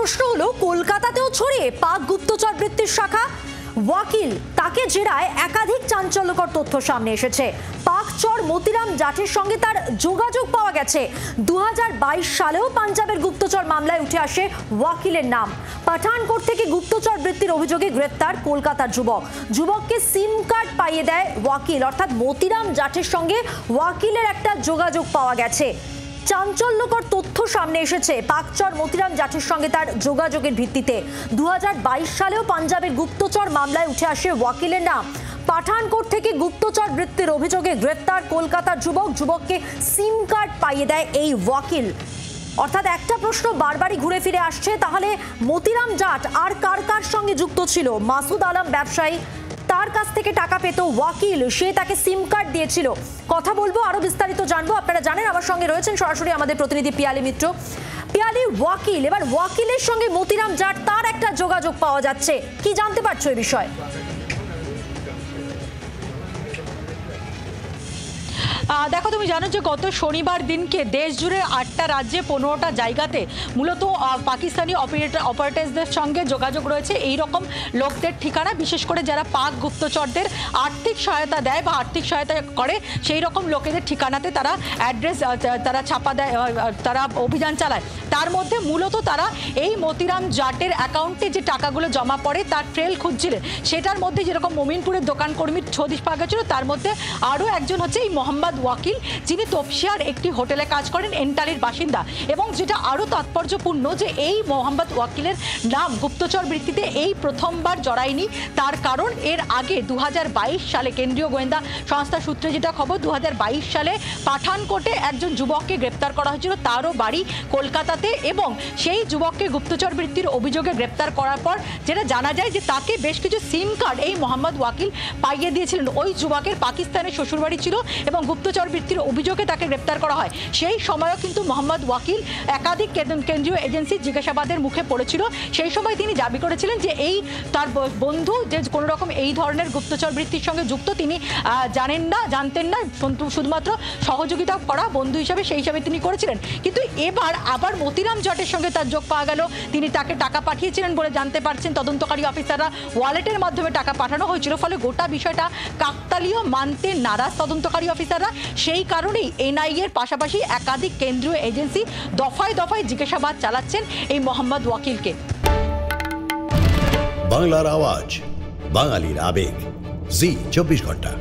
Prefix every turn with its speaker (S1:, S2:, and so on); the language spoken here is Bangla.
S1: প্রশ্ন হলো, কলকাতাতেও ছড়িয়ে পাক গুপ্তচর বৃত্তির শাখা। ওয়াকিল তাকে জেরায় একাধিক চাঞ্চল্যকর তথ্য সামনে এসেছে। পাক চর মতিরাম জাটের সঙ্গে তার যোগাযোগ পাওয়া গেছে। 2022 সালেও পাঞ্জাবের গুপ্তচর মামলায় উঠে আসে ওয়াকিলের নাম। পাঠানকোট থেকে গুপ্তচর বৃত্তির অভিযোগে গ্রেপ্তার কলকাতার যুবককে সিম কার্ড পাইয়ে দেয় ওয়াকিল, অর্থাৎ মতিরাম জাটের সঙ্গে ওয়াকিলের একটা যোগাযোগ পাওয়া গেছে। চাঞ্চল্যকর তথ্য সামনে এসেছে পাকচর মতিরাম জাটের সঙ্গে তার যোগাযোগের ভিত্তিতে। 2022 সালেও পাঞ্জাবের গুপ্তচর মামলায় উঠে আসে ওয়াকিলের নাম। পাঠানকোট থেকে গুপ্তচর বৃত্তির অভিযোগে গ্রেপ্তার কলকাতার যুবককে সিম কার্ড পাইয়ে দেয় এই ওয়াকিল। অর্থাৎ একটা প্রশ্ন বারবারই ঘুরে ফিরে আসছে, তাহলে মতিরাম জাট আর কার কার সঙ্গে যুক্ত ছিল? মাসুদ আলম ব্যবসায়ী, তার কাছ থেকে টাকা পেত ওয়াকিল, সে তাকে সিম কার্ড দিয়েছিল। কথা বলবো, আরো বিস্তারিত জানবো। আপনারা জানেন আমার সঙ্গে রয়েছেন সরাসরি আমাদের প্রতিনিধি পিয়ালি মিত্র। পিয়ালি, ওয়াকিল, এবার ওয়াকিলের সঙ্গে মতিরাম জাট তার একটা যোগাযোগ পাওয়া যাচ্ছে, কি জানতে পারছো এই বিষয়ে?
S2: দেখো, তুমি জানো যে গত শনিবার দিনকে দেশ জুড়ে 8টা রাজ্যে 15টা জায়গাতে মূলত পাকিস্তানি অপারেটরদের সঙ্গে যোগাযোগ রয়েছে এই রকম লোকদের ঠিকানা, বিশেষ করে যারা পাক গুপ্তচরদের আর্থিক সহায়তা দেয় বা আর্থিক সহায়তা করে সেই রকম লোকেদের ঠিকানাতে তারা অ্যাড্রেস, তারা ছাপা দেয়, তারা অভিযান চালায়। তার মধ্যে মূলত তারা এই মতিরাম জাটের অ্যাকাউন্টে যে টাকাগুলো জমা পড়ে তার ট্রেল খুঁজছিলেন। সেটার মধ্যে যেরকম মোমিনপুরের দোকান কর্মীর হদিশ পাওয়া গেছিল, তার মধ্যে আরও একজন হচ্ছে এই মোহাম্মদ ওয়াকিল, যিনি তপসিয়ার একটি হোটেলে কাজ করেন, এন্টালির বাসিন্দা। এবং যেটা আরও তাৎপর্যপূর্ণ যে এই মোহাম্মদ ওয়াকিলের নাম গুপ্তচর বৃত্তিতে এই প্রথমবার জড়ায়নি। তার কারণ এর আগে 2022 সালে কেন্দ্রীয় গোয়েন্দা সংস্থা সূত্রে যেটা খবর, 2022 সালে পাঠানকোটে একজন যুবককে গ্রেপ্তার করা হয়েছিল, তারও বাড়ি কলকাতাতে। এবং সেই যুবককে গুপ্তচর বৃত্তির অভিযোগে গ্রেপ্তার করার পর যেটা জানা যায় যে তাকে বেশ কিছু সিম কার্ড এই মোহাম্মদ ওয়াকিল পাইয়ে দিয়েছিলেন। ওই যুবকের পাকিস্তানের শ্বশুরবাড়ি ছিল এবং গুপ্তচর বৃত্তির অভিযোগে তাকে গ্রেপ্তার করা হয়। সেই সময়ও কিন্তু মোহাম্মদ ওয়াকিল একাধিক কেন্দ্রীয় এজেন্সির জিজ্ঞাসাবাদের মুখে পড়েছিল। সেই সময় তিনি দাবি করেছিলেন যে এই তার বন্ধু যে কোনো রকম এই ধরনের গুপ্তচর বৃত্তির সঙ্গে যুক্ত তিনি জানতেন না, শুধুমাত্র সহযোগিতা করা বন্ধু হিসাবে সেই হিসাবে তিনি করেছিলেন। কিন্তু এবার আবার মতিরাম জাটের সঙ্গে তার যোগ পাওয়া গেল। তিনি তাকে টাকা পাঠিয়েছিলেন বলে জানতে পারছেন তদন্তকারী অফিসাররা, ওয়ালেটের মাধ্যমে টাকা পাঠানো হয়েছিল। ফলে গোটা বিষয়টা কাকতালীয় মানতে নারাজ তদন্তকারী অফিসাররা। সেই কারণেই এনআইএর পাশাপাশি একাধিক কেন্দ্রীয় এজেন্সি দফায় দফায় জিজ্ঞাসাবাদ চালাচ্ছেন এই মোহাম্মদ ওয়াকিলকে।
S3: বাংলার আওয়াজ, বাঙালির আবেগ, জি 24 ঘন্টা।